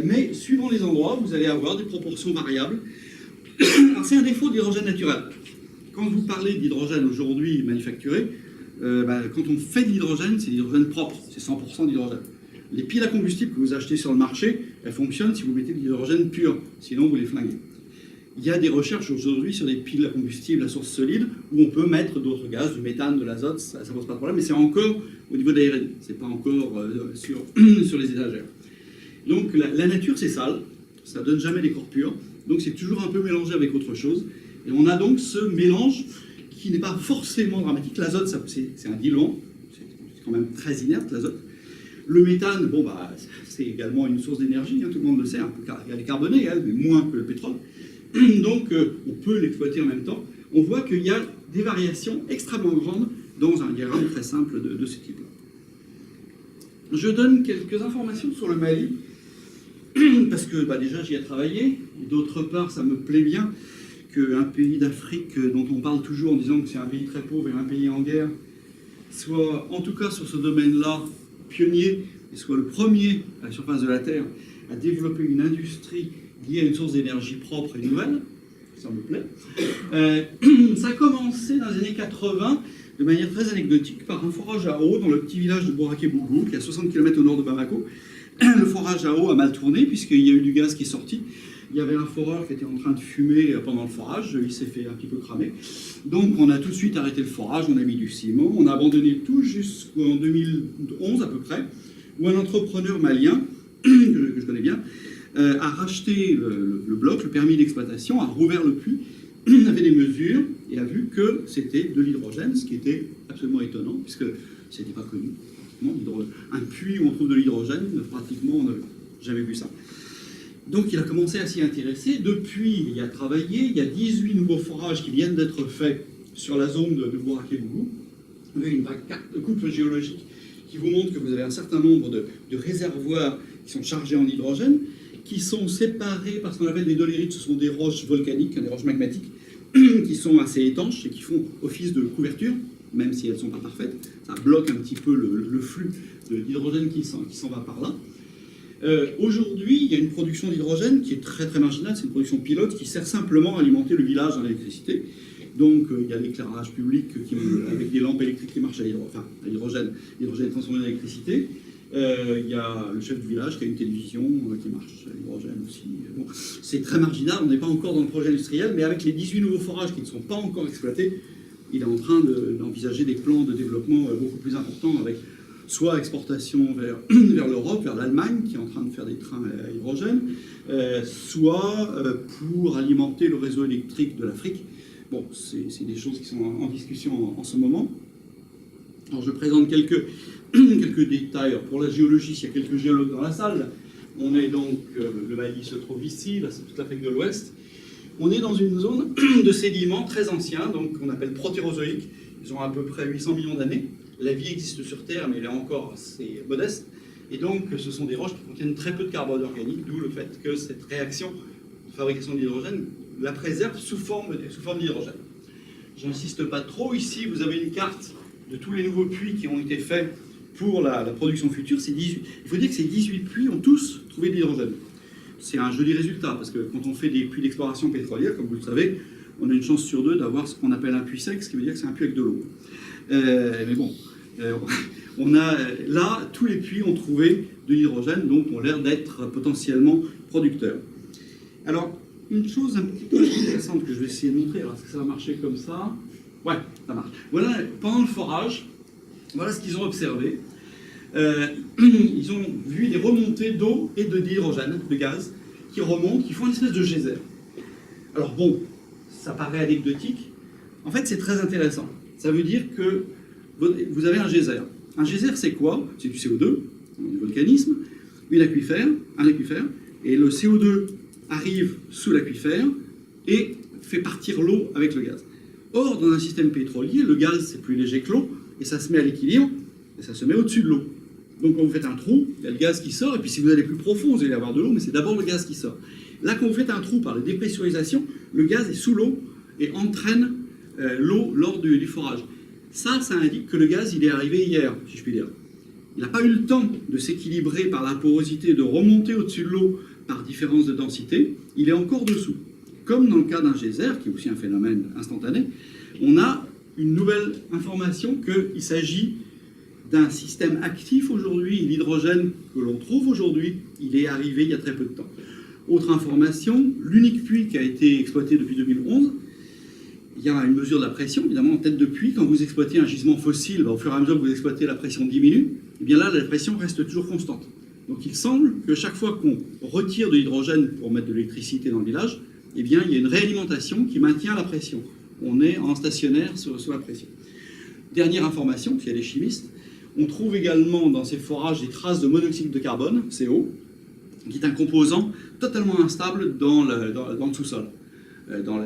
Mais suivant les endroits, vous allez avoir des proportions variables. Alors c'est un défaut de l'hydrogène naturel. Quand vous parlez d'hydrogène aujourd'hui manufacturé, quand on fait de l'hydrogène, c'est de l'hydrogène propre, c'est 100% d'hydrogène. Les piles à combustible que vous achetez sur le marché, elles fonctionnent si vous mettez de l'hydrogène pur, sinon vous les flinguez. Il y a des recherches aujourd'hui sur des piles à combustible à source solide où on peut mettre d'autres gaz, du méthane, de l'azote, ça ne pose pas de problème, mais c'est encore au niveau de la R&D, c'est pas encore sur les étagères. Donc la nature c'est sale, ça donne jamais des corps purs, donc c'est toujours un peu mélangé avec autre chose, et on a donc ce mélange qui n'est pas forcément dramatique. L'azote c'est un diluant, c'est quand même très inerte l'azote. Le méthane, bon, c'est également une source d'énergie, hein, tout le monde le sait, un peu elle est carbonée, elle, mais moins que le pétrole. Donc, on peut l'exploiter en même temps. On voit qu'il y a des variations extrêmement grandes dans un diagramme très simple de ce type-là. Je donne quelques informations sur le Mali, parce que déjà j'y ai travaillé, et d'autre part, ça me plaît bien qu'un pays d'Afrique dont on parle toujours en disant que c'est un pays très pauvre et un pays en guerre, soit, en tout cas sur ce domaine-là, pionnier, et soit le premier à la surface de la Terre à développer une industrie liée à une source d'énergie propre et nouvelle, ça me plaît. Ça a commencé dans les années 80, de manière très anecdotique, par un forage à eau dans le petit village de Bouraké-Bougou, qui est à 60 km au nord de Bamako. Le forage à eau a mal tourné, puisqu'il y a eu du gaz qui est sorti. Il y avait un foreur qui était en train de fumer pendant le forage, il s'est fait un petit peu cramer. Donc on a tout de suite arrêté le forage, on a mis du ciment, on a abandonné tout jusqu'en 2011 à peu près, où un entrepreneur malien, que je connais bien, a racheté le bloc, le permis d'exploitation, a rouvert le puits, a fait des mesures et a vu que c'était de l'hydrogène, ce qui était absolument étonnant, puisque ce n'était pas connu. Un puits où on trouve de l'hydrogène, pratiquement on n'a jamais vu ça. Donc il a commencé à s'y intéresser. Depuis, il a travaillé. Il y a 18 nouveaux forages qui viennent d'être faits sur la zone de Bouraké-Bougou. Vous avez une carte de coupe géologique qui vous montre que vous avez un certain nombre de réservoirs qui sont chargés en hydrogène, qui sont séparés par ce qu'on appelle des dolérites. Ce sont des roches volcaniques, des roches magmatiques, qui sont assez étanches et qui font office de couverture, même si elles ne sont pas parfaites. Ça bloque un petit peu le flux d'hydrogène qui s'en va par là. Aujourd'hui, il y a une production d'hydrogène qui est très très marginale, c'est une production pilote qui sert simplement à alimenter le village en électricité. Donc il y a l'éclairage public avec des lampes électriques qui marchent à l'hydrogène, l'hydrogène est transformé en électricité. Il y a le chef du village qui a une télévision qui marche à l'hydrogène aussi. Bon, c'est très marginal, on n'est pas encore dans le projet industriel, mais avec les 18 nouveaux forages qui ne sont pas encore exploités, il est en train d'envisager des plans de développement beaucoup plus importants avec soit exportation vers l'Europe, vers l'Allemagne, qui est en train de faire des trains à hydrogène, soit pour alimenter le réseau électrique de l'Afrique. Bon, c'est des choses qui sont en discussion en ce moment. Alors, je présente quelques détails. Alors, pour la géologie, s'il y a quelques géologues dans la salle, on est donc, le Mali se trouve ici, là c'est toute l'Afrique de l'Ouest. On est dans une zone de sédiments très anciens, donc qu'on appelle protérozoïques. Ils ont à peu près 800 millions d'années. La vie existe sur Terre, mais elle est encore assez modeste. Et donc, ce sont des roches qui contiennent très peu de carbone organique, d'où le fait que cette réaction de fabrication d'hydrogène la préserve sous forme d'hydrogène. J'insiste pas trop. Ici, vous avez une carte de tous les nouveaux puits qui ont été faits pour la production future. Il faut dire que ces 18 puits ont tous trouvé de l'hydrogène. C'est un joli résultat, parce que quand on fait des puits d'exploration pétrolière, comme vous le savez, on a une chance sur deux d'avoir ce qu'on appelle un puits sec, ce qui veut dire que c'est un puits avec de l'eau. Mais bon, on a là, tous les puits ont trouvé de l'hydrogène, donc ont l'air d'être potentiellement producteurs. Alors, une chose un petit peu intéressante que je vais essayer de montrer, alors est-ce que ça va marcher comme ça? Ouais, ça marche. Voilà, pendant le forage, voilà ce qu'ils ont observé. Ils ont vu des remontées d'eau et d'hydrogène, de gaz, qui remontent, qui font une espèce de geyser. Alors bon, ça paraît anecdotique. En fait, c'est très intéressant. Ça veut dire que vous avez un geyser. Un geyser, c'est quoi? C'est du CO2, du volcanisme, un aquifère, et le CO2 arrive sous l'aquifère et fait partir l'eau avec le gaz. Or, dans un système pétrolier, le gaz, c'est plus léger que l'eau, et ça se met à l'équilibre, et ça se met au-dessus de l'eau. Donc, quand vous faites un trou, il y a le gaz qui sort, et puis si vous allez plus profond, vous allez avoir de l'eau, mais c'est d'abord le gaz qui sort. Là, quand vous faites un trou par la dépressurisation, le gaz est sous l'eau et entraîne l'eau lors du forage. Ça indique que le gaz, il est arrivé hier, si je puis dire. il n'a pas eu le temps de s'équilibrer par la porosité, de remonter au-dessus de l'eau par différence de densité, il est encore dessous. Comme dans le cas d'un geyser, qui est aussi un phénomène instantané, on a une nouvelle information qu'il s'agit d'un système actif aujourd'hui. L'hydrogène que l'on trouve aujourd'hui, il est arrivé il y a très peu de temps. Autre information, l'unique puits qui a été exploité depuis 2011, il y a une mesure de la pression, évidemment, en tête de puits. Quand vous exploitez un gisement fossile, au fur et à mesure que vous exploitez, la pression diminue. Et bien là, la pression reste toujours constante. Donc il semble que chaque fois qu'on retire de l'hydrogène pour mettre de l'électricité dans le village, eh bien, il y a une réalimentation qui maintient la pression. On est en stationnaire sur la pression. Dernière information, parce qu'il y a des chimistes, on trouve également dans ces forages des traces de monoxyde de carbone, CO, qui est un composant totalement instable dans le sous-sol.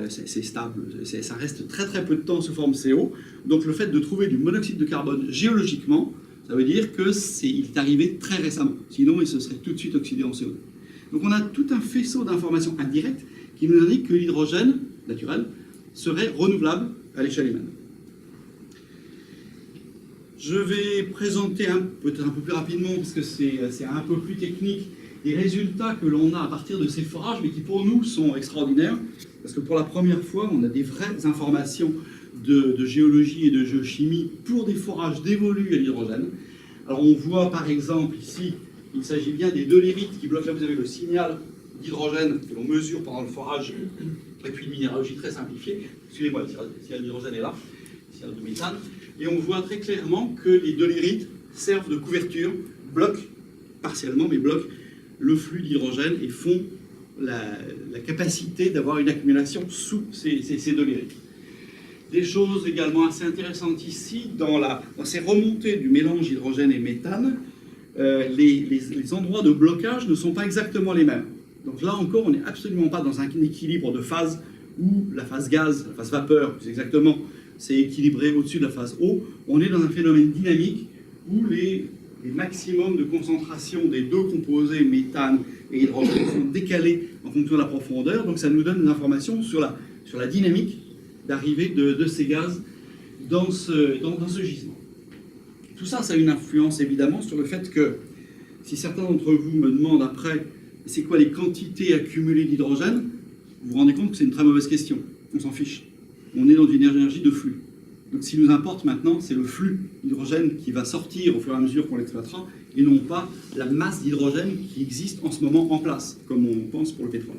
C'est stable, ça reste très très peu de temps sous forme CO. Donc le fait de trouver du monoxyde de carbone géologiquement, ça veut dire qu'il est arrivé très récemment. Sinon, il se serait tout de suite oxydé en CO2. Donc on a tout un faisceau d'informations indirectes qui nous indiquent que l'hydrogène naturel serait renouvelable à l'échelle humaine. Je vais présenter peut-être un peu plus rapidement, parce que c'est un peu plus technique, les résultats que l'on a à partir de ces forages, mais qui pour nous sont extraordinaires, parce que pour la première fois, on a des vraies informations de géologie et de géochimie pour des forages dévolus à l'hydrogène. Alors on voit par exemple ici, il s'agit bien des dolérites qui bloquent, là vous avez le signal d'hydrogène que l'on mesure pendant le forage, et puis une minéralogie très simplifiée. Excusez-moi, le signal d'hydrogène est là, le signal de méthane. Et on voit très clairement que les dolérites servent de couverture, bloquent, partiellement, mais bloquent le flux d'hydrogène et font la capacité d'avoir une accumulation sous ces dolérites. Des choses également assez intéressantes ici, dans ces remontées du mélange hydrogène et méthane, les endroits de blocage ne sont pas exactement les mêmes. Donc là encore, on n'est absolument pas dans un équilibre de phase où la phase gaz, la phase vapeur, plus exactement, c'est équilibré au-dessus de la phase eau. On est dans un phénomène dynamique où les maximums de concentration des deux composés, méthane et hydrogène, sont décalés en fonction de la profondeur. Donc ça nous donne des informations sur la dynamique d'arrivée de ces gaz dans ce gisement. Tout ça, ça a une influence évidemment sur le fait que, si certains d'entre vous me demandent après, c'est quoi les quantités accumulées d'hydrogène, vous vous rendez compte que c'est une très mauvaise question. On s'en fiche. On est dans une énergie de flux. Donc ce qui nous importe maintenant, c'est le flux d'hydrogène qui va sortir au fur et à mesure qu'on l'exploitera, et non pas la masse d'hydrogène qui existe en ce moment en place, comme on pense pour le pétrole.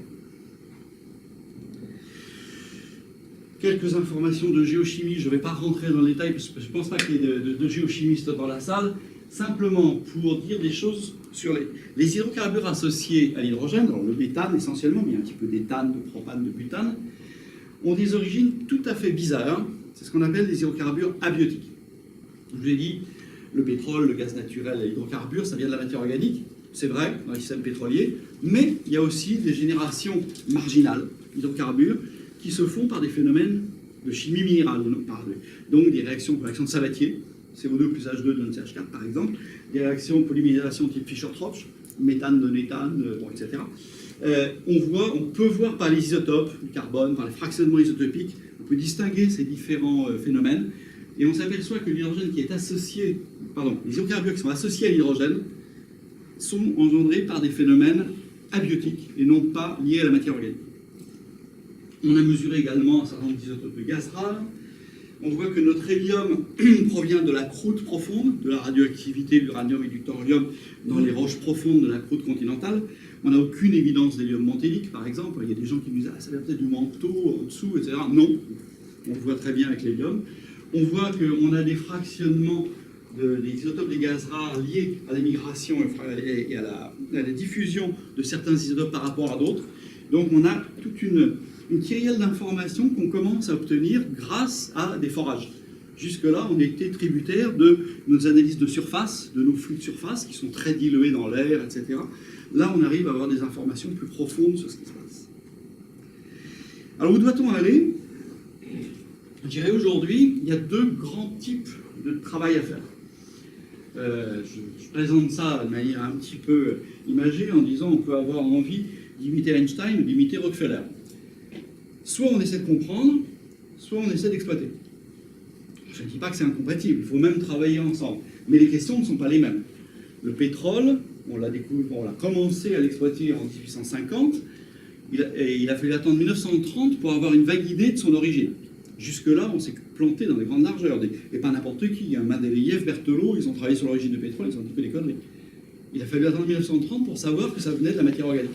Quelques informations de géochimie, je ne vais pas rentrer dans le détail, parce que je ne pense pas qu'il y ait de géochimistes dans la salle, simplement pour dire des choses sur les hydrocarbures associés à l'hydrogène, alors le méthane essentiellement, mais il y a un petit peu d'éthane, de propane, de butane, ont des origines tout à fait bizarres. C'est ce qu'on appelle des hydrocarbures abiotiques. Je vous ai dit, le pétrole, le gaz naturel, les hydrocarbures, ça vient de la matière organique, c'est vrai, dans le système pétrolier, mais il y a aussi des générations marginales d'hydrocarbures qui se font par des phénomènes de chimie minérale, donc des réactions de Sabatier, CO2 plus H2 donne CH4 par exemple, des réactions de polymérisation type Fischer-Tropsch, méthane donne éthane, etc. On peut voir par les isotopes du carbone, par les fractionnements isotopiques, on peut distinguer ces différents phénomènes, et on s'aperçoit que l'hydrogène qui est associé, les hydrocarbures qui sont associés à l'hydrogène sont engendrés par des phénomènes abiotiques et non pas liés à la matière organique. On a mesuré également un certain nombre d'isotopes de gaz rares. On voit que notre hélium provient de la croûte profonde, de la radioactivité de l'uranium et du thorium dans les roches profondes de la croûte continentale. On n'a aucune évidence d'hélium mantélique, par exemple. Il y a des gens qui nous disent « Ah, ça vient peut-être du manteau, en dessous, etc. » Non, on le voit très bien avec l'hélium. On voit qu'on a des fractionnements des isotopes des gaz rares liés à l'émigration et à la diffusion de certains isotopes par rapport à d'autres. Donc on a toute une kyrielle d'informations qu'on commence à obtenir grâce à des forages. Jusque-là, on était tributaire de nos analyses de surface, de nos flux de surface, qui sont très dilués dans l'air, etc. Là, on arrive à avoir des informations plus profondes sur ce qui se passe. Alors, où doit-on aller? Je dirais aujourd'hui, il y a deux grands types de travail à faire. Je présente ça de manière un petit peu imagée en disant on peut avoir envie d'imiter Einstein ou d'imiter Rockefeller. Soit on essaie de comprendre, soit on essaie d'exploiter. Je ne dis pas que c'est incompatible, il faut même travailler ensemble. Mais les questions ne sont pas les mêmes. Le pétrole, on l'a commencé à l'exploiter en 1850, et il a fallu attendre 1930 pour avoir une vague idée de son origine. Jusque-là, on s'est planté dans les grandes largeurs, et pas n'importe qui. Hein. Mendeleïev, Berthelot, ils ont travaillé sur l'origine du pétrole, ils ont dit que des conneries. Il a fallu attendre 1930 pour savoir que ça venait de la matière organique.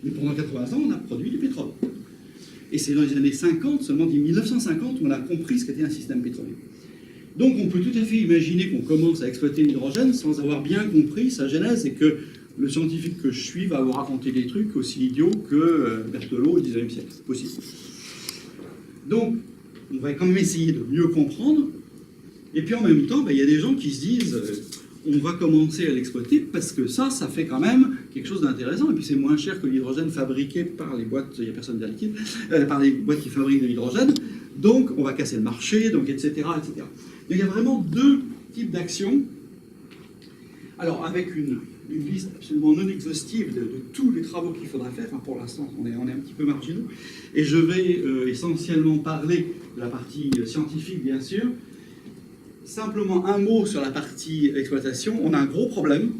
Mais pendant 80 ans, on a produit du pétrole. Et c'est dans les années 50, seulement 1950, où on a compris ce qu'était un système pétrolier. Donc on peut tout à fait imaginer qu'on commence à exploiter l'hydrogène sans avoir bien compris sa genèse, et que le scientifique que je suis va vous raconter des trucs aussi idiots que Berthelot au XIXe siècle. C'est possible. Donc, on va quand même essayer de mieux comprendre. Et puis en même temps, il y a des gens qui se disent on va commencer à l'exploiter parce que ça fait quand même quelque chose d'intéressant. Et puis c'est moins cher que l'hydrogène fabriqué par les boîtes, il n'y a personne derrière liquide, par les boîtes qui fabriquent de l'hydrogène. Donc on va casser le marché, donc etc. etc. Donc, il y a vraiment deux types d'actions. Alors avec une liste absolument non exhaustive de tous les travaux qu'il faudra faire. Enfin, pour l'instant, on est un petit peu marginaux. Et je vais essentiellement parler de la partie scientifique, bien sûr. Simplement un mot sur la partie exploitation. On a un gros problème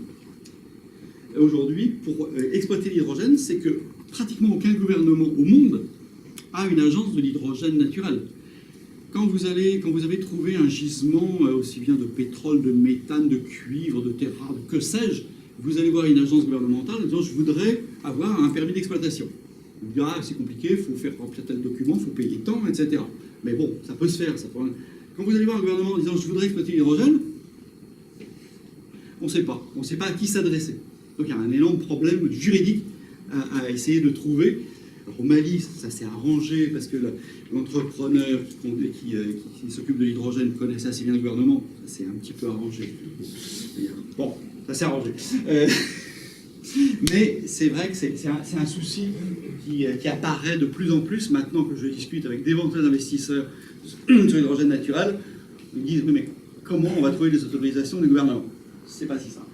aujourd'hui pour exploiter l'hydrogène, c'est que pratiquement aucun gouvernement au monde a une agence de l'hydrogène naturel. Quand vous avez trouvé un gisement aussi bien de pétrole, de méthane, de cuivre, de terre rare, de que sais-je, vous allez voir une agence gouvernementale en disant « je voudrais avoir un permis d'exploitation ». Vous direz « ah, c'est compliqué, il faut faire remplir tel document, il faut payer tant, etc. » Mais bon, ça peut se faire. Ça peut... Quand vous allez voir un gouvernement en disant « je voudrais exploiter l'hydrogène », on ne sait pas. On ne sait pas à qui s'adresser. Donc il y a un énorme problème juridique à essayer de trouver. Alors, au Mali, ça s'est arrangé parce que l'entrepreneur qui s'occupe de l'hydrogène connaissait assez bien le gouvernement. Ça s'est un petit peu arrangé. Bon, ça s'est arrangé. Mais c'est vrai que c'est un souci qui apparaît de plus en plus maintenant que je discute avec d'éventuels investisseurs sur l'hydrogène naturel. Ils me disent oui, mais comment on va trouver les autorisations du gouvernement? C'est pas si simple.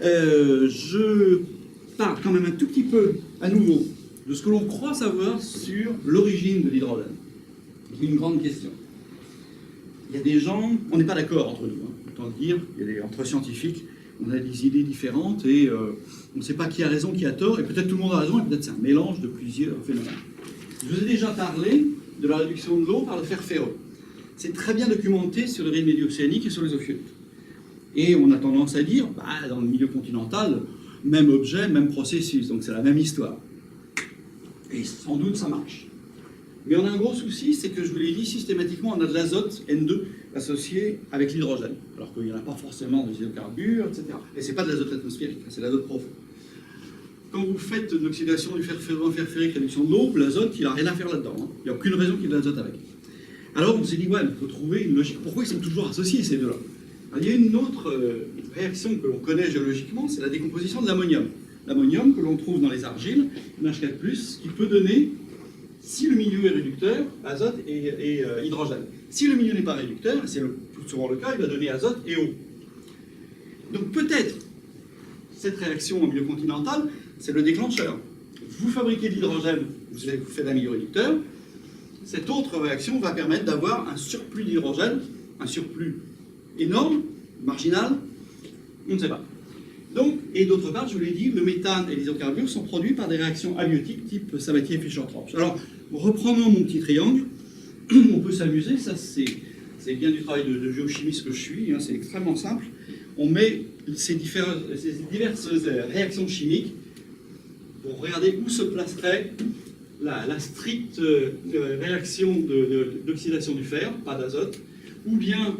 Je parle quand même un tout petit peu à nouveau de ce que l'on croit savoir sur l'origine de l'hydrogène. C'est une grande question. Il y a des gens, on n'est pas d'accord entre nous, hein, autant le dire, entre scientifiques, on a des idées différentes et on ne sait pas qui a raison, qui a tort, et peut-être tout le monde a raison, et peut-être c'est un mélange de plusieurs phénomènes. Je vous ai déjà parlé de la réduction de l'eau par le fer ferreux. C'est très bien documenté sur le riz médio-océanique et sur les ophiolite. Et on a tendance à dire, dans le milieu continental, même objet, même processus, donc c'est la même histoire. Et sans doute ça marche. Mais on a un gros souci, c'est que je vous l'ai dit, systématiquement on a de l'azote N2 associé avec l'hydrogène, alors qu'il n'y en a pas forcément des hydrocarbures, etc. Et c'est pas de l'azote atmosphérique, c'est l'azote profond. Quand vous faites de l'oxydation du fer ferreux en fer ferrique, réduction de l'eau, l'azote, il n'a rien à faire là-dedans. Hein. Il n'y a aucune raison qu'il y ait de l'azote avec. Alors on s'est dit, ouais, il faut trouver une logique. Pourquoi ils sont toujours associés, ces deux-là? Il y a une autre réaction que l'on connaît géologiquement, c'est la décomposition de l'ammonium. L'ammonium que l'on trouve dans les argiles, NH4+, qui peut donner, si le milieu est réducteur, azote et hydrogène. Si le milieu n'est pas réducteur, et c'est plus souvent le cas, il va donner azote et eau. Donc peut-être, cette réaction au milieu continental, c'est le déclencheur. Vous fabriquez de l'hydrogène, vous faites un milieu réducteur, cette autre réaction va permettre d'avoir un surplus d'hydrogène, un surplus énorme, marginal, on ne sait pas. Donc, et d'autre part, je vous l'ai dit, le méthane et les hydrocarbures sont produits par des réactions abiotiques type Sabatier-Fischer-Tropsch. Alors, reprenons mon petit triangle, on peut s'amuser, ça c'est bien du travail de géochimiste que je suis, hein, c'est extrêmement simple. On met ces diverses réactions chimiques pour regarder où se placerait la stricte réaction d'oxydation du fer, pas d'azote, ou bien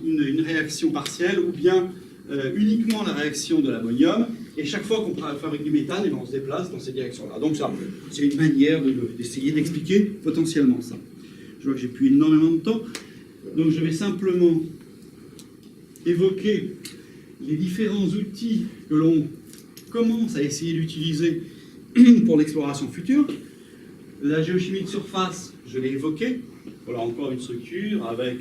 une réaction partielle, ou bien uniquement la réaction de l'ammonium, et chaque fois qu'on fabrique du méthane, on se déplace dans ces directions-là. Donc ça, c'est une manière d'essayer d'expliquer potentiellement ça. Je vois que j'ai plus énormément de temps, donc je vais simplement évoquer les différents outils que l'on commence à essayer d'utiliser pour l'exploration future. La géochimie de surface, je l'ai évoqué. Voilà encore une structure avec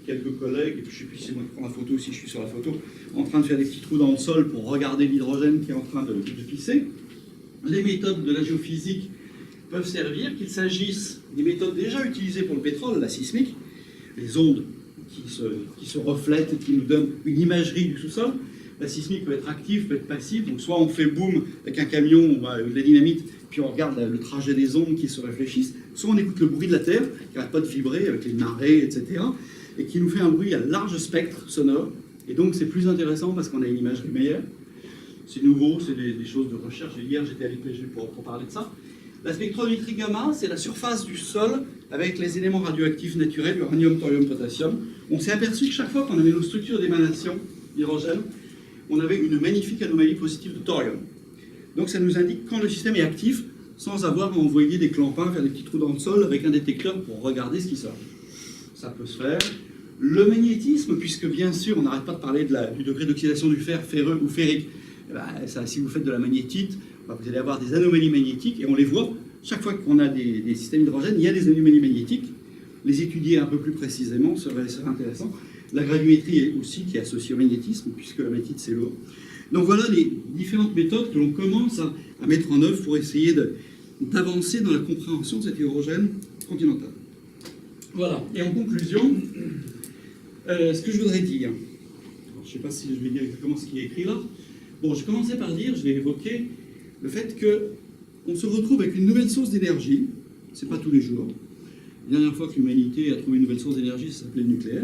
quelques collègues, et puis je ne sais plus si c'est moi qui prends la photo, si je suis sur la photo, en train de faire des petits trous dans le sol pour regarder l'hydrogène qui est en train de pisser. Les méthodes de la géophysique peuvent servir, qu'il s'agisse des méthodes déjà utilisées pour le pétrole, la sismique, les ondes qui se reflètent, qui nous donnent une imagerie du sous-sol, La sismique peut être active, peut être passive. Donc soit on fait boum avec un camion ou de la dynamite, puis on regarde le trajet des ondes qui se réfléchissent. Soit on écoute le bruit de la Terre, qui n'arrête pas de vibrer avec les marées, etc. Et qui nous fait un bruit à large spectre sonore. Et donc c'est plus intéressant parce qu'on a une imagerie meilleure. C'est nouveau, c'est des choses de recherche. Hier j'étais à l'IPG pour parler de ça. La spectrométrie gamma, c'est la surface du sol avec les éléments radioactifs naturels, uranium, thorium, potassium. On s'est aperçu que chaque fois qu'on avait nos structures d'émanation d'hydrogène, on avait une magnifique anomalie positive de thorium. Donc ça nous indique quand le système est actif, sans avoir à envoyer des clampins vers des petits trous dans le sol avec un détecteur pour regarder ce qui sort. Ça peut se faire. Le magnétisme, puisque bien sûr, on n'arrête pas de parler du degré d'oxydation du fer, ferreux ou ferrique. Ça, si vous faites de la magnétite, vous allez avoir des anomalies magnétiques, et on les voit. Chaque fois qu'on a des systèmes hydrogène, il y a des anomalies magnétiques. Les étudier un peu plus précisément serait intéressant. La gravimétrie aussi qui est associée au magnétisme, puisque la magnétite c'est lourd. Donc voilà les différentes méthodes que l'on commence à mettre en œuvre pour essayer d'avancer dans la compréhension de cet hydrogène continental. Voilà, et en conclusion, ce que je voudrais dire, alors, je ne sais pas si je vais dire exactement ce qui est écrit là. Bon, je commençais par dire, je vais évoquer le fait qu'on se retrouve avec une nouvelle source d'énergie, c'est pas tous les jours. La dernière fois que l'humanité a trouvé une nouvelle source d'énergie, ça s'appelait le nucléaire.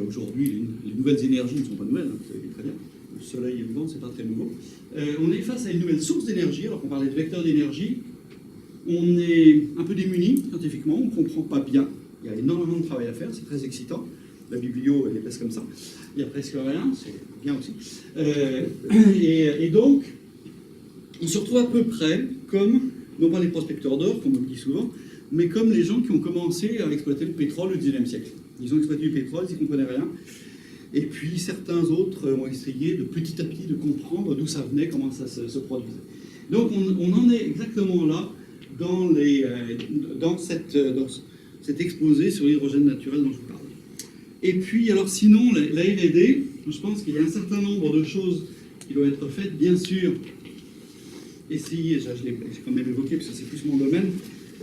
Aujourd'hui, les nouvelles énergies ne sont pas nouvelles, hein, vous savez très bien. Le soleil et le vent, c'est pas très nouveau. On est face à une nouvelle source d'énergie, alors qu'on parlait de vecteurs d'énergie. On est un peu démunis scientifiquement, on ne comprend pas bien. Il y a énormément de travail à faire, c'est très excitant. La biblio, elle est presque comme ça. Il n'y a presque rien, c'est bien aussi. Et donc, on se retrouve à peu près comme, non pas les prospecteurs d'or, comme on le dit souvent, mais comme les gens qui ont commencé à exploiter le pétrole au XIXe siècle. Ils ont exploité du pétrole, ils ne comprenaient rien. Et puis certains autres ont essayé de petit à petit de comprendre d'où ça venait, comment ça se produisait. Donc on en est exactement là dans cet exposé sur l'hydrogène naturel dont je vous parle. Et puis alors sinon, la R&D, je pense qu'il y a un certain nombre de choses qui doivent être faites, bien sûr. Essayer, je l'ai quand même évoqué parce que c'est plus mon domaine,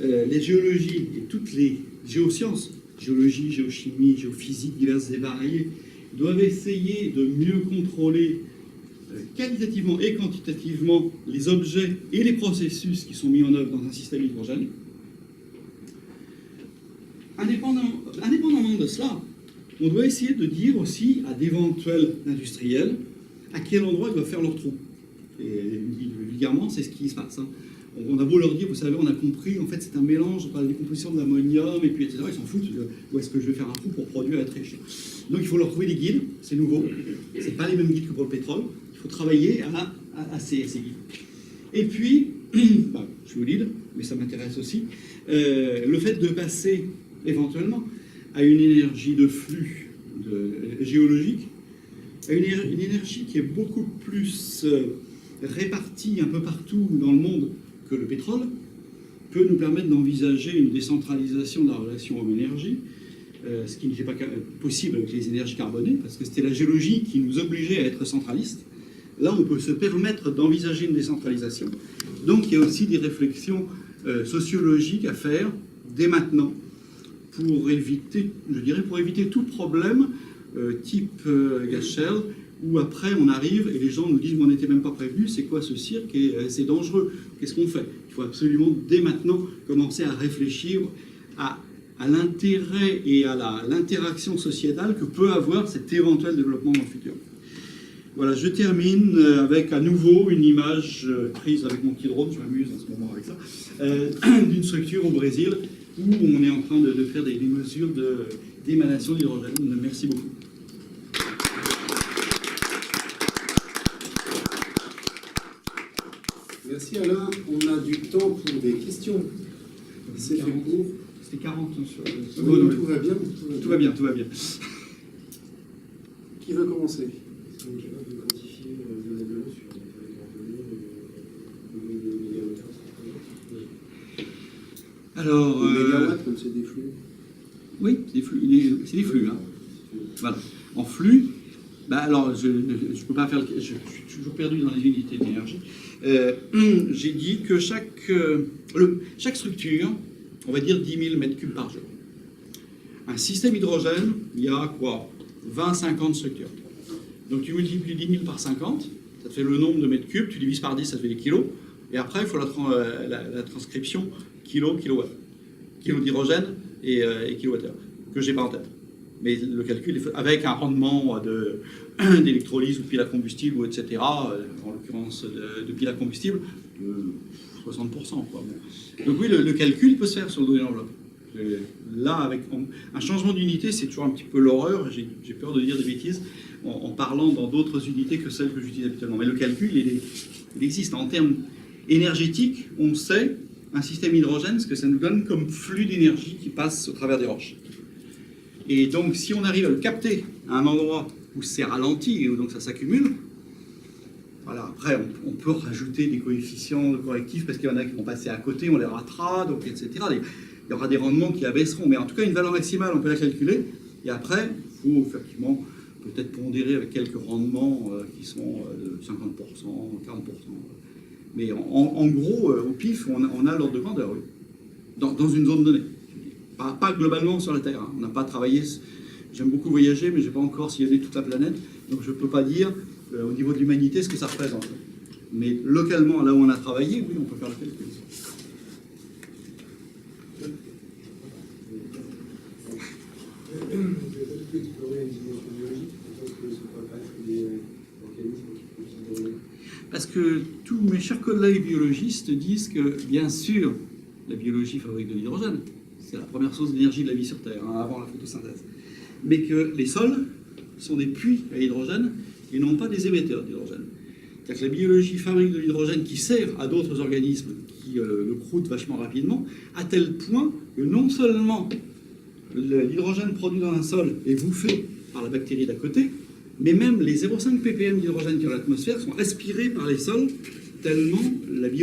les géologies et toutes les géosciences, géologie, géochimie, géophysique diverses et variées, doivent essayer de mieux contrôler qualitativement et quantitativement les objets et les processus qui sont mis en œuvre dans un système hydrogène. Indépendamment de cela, on doit essayer de dire aussi à d'éventuels industriels à quel endroit ils doivent faire leur trou. Et vulgairement, c'est ce qui se passe. Hein. On a beau leur dire, vous savez, on a compris, en fait, c'est un mélange par la décomposition de l'ammonium, et puis, etc. Ils s'en foutent. Où est-ce que je vais faire un trou pour produire et être riche? Donc, il faut leur trouver des guides. C'est nouveau. Ce n'est pas les mêmes guides que pour le pétrole. Il faut travailler à ces guides. Et puis, je suis au lead, mais ça m'intéresse aussi, le fait de passer, éventuellement, à une énergie de flux géologique, à une énergie qui est beaucoup plus répartie un peu partout dans le monde que le pétrole, peut nous permettre d'envisager une décentralisation de la relation homme-énergie, ce qui n'était pas possible avec les énergies carbonées, parce que c'était la géologie qui nous obligeait à être centralistes. Là, on peut se permettre d'envisager une décentralisation. Donc, il y a aussi des réflexions sociologiques à faire dès maintenant pour éviter, je dirais, pour éviter tout problème type gas shell, où après on arrive et les gens nous disent on n'était même pas prévenus, c'est quoi ce cirque et c'est dangereux, qu'est-ce qu'on fait? Il faut absolument dès maintenant commencer à réfléchir à l'intérêt et à l'interaction sociétale que peut avoir cet éventuel développement dans le futur. Voilà, je termine avec à nouveau une image prise avec mon petit drone, je m'amuse en ce moment avec ça, d'une structure au Brésil où on est en train de faire des mesures d'émanation d'hydrogène. Merci beaucoup. Merci Alain. On a du temps pour des questions. C'est fait court. C'était 40 sur le... Oui, tout va bien. Tout va bien, tout va bien. Qui veut commencer? Alors... mégawatts, comme c'est des flux. Oui, c'est des flux. C'est des flux, hein. Voilà. En flux, alors, je ne peux pas faire... Je suis toujours perdu dans les unités d'énergie. J'ai dit que chaque structure, on va dire 10 000 m3 par jour. Un système hydrogène, il y a quoi 20-50 structures. Donc tu multiplies 10 000 par 50, ça te fait le nombre de mètres cubes, tu divises par 10, ça te fait des kilos, et après il faut la transcription kilowatt. Kilo d'hydrogène et kilowattheure, que j'ai pas en tête. Mais le calcul est fait avec un rendement d'électrolyse ou de pile à combustible, ou etc., en l'occurrence de pile à combustible, de 60%. Quoi. Bon. Donc oui, le calcul peut se faire sur le dos d'une enveloppe. Là, avec un changement d'unité, c'est toujours un petit peu l'horreur, j'ai peur de dire des bêtises, en parlant dans d'autres unités que celles que j'utilise habituellement. Mais le calcul, il existe. En termes énergétiques, on sait, un système hydrogène, ce que ça nous donne comme flux d'énergie qui passe au travers des roches. Et donc, si on arrive à le capter à un endroit où c'est ralenti et où donc ça s'accumule, voilà, après, on peut rajouter des coefficients de correctifs parce qu'il y en a qui vont passer à côté, on les ratera, donc, etc. Il y aura des rendements qui abaisseront, mais en tout cas, une valeur maximale, on peut la calculer. Et après, il faut effectivement peut-être pondérer avec quelques rendements qui sont de 50%, 40%. Mais en gros, au pif, on a l'ordre de grandeur, oui. Dans une zone donnée. Pas globalement sur la Terre. Hein. On n'a pas travaillé. J'aime beaucoup voyager, mais je n'ai pas encore sillonné toute la planète. Donc je ne peux pas dire, au niveau de l'humanité, ce que ça représente. Mais localement, là où on a travaillé, oui, on peut faire le calcul. Parce que tous mes chers collègues biologistes disent que, bien sûr, la biologie fabrique de l'hydrogène. C'est la première source d'énergie de la vie sur Terre, hein, avant la photosynthèse. Mais que les sols sont des puits à hydrogène et non pas des émetteurs d'hydrogène. C'est-à-dire que la biologie fabrique de l'hydrogène qui sert à d'autres organismes qui le croûtent vachement rapidement, à tel point que non seulement l'hydrogène produit dans un sol est bouffé par la bactérie d'à côté, mais même les 0,5 ppm d'hydrogène qui est dans l'atmosphère sont aspirés par les sols tellement la biologie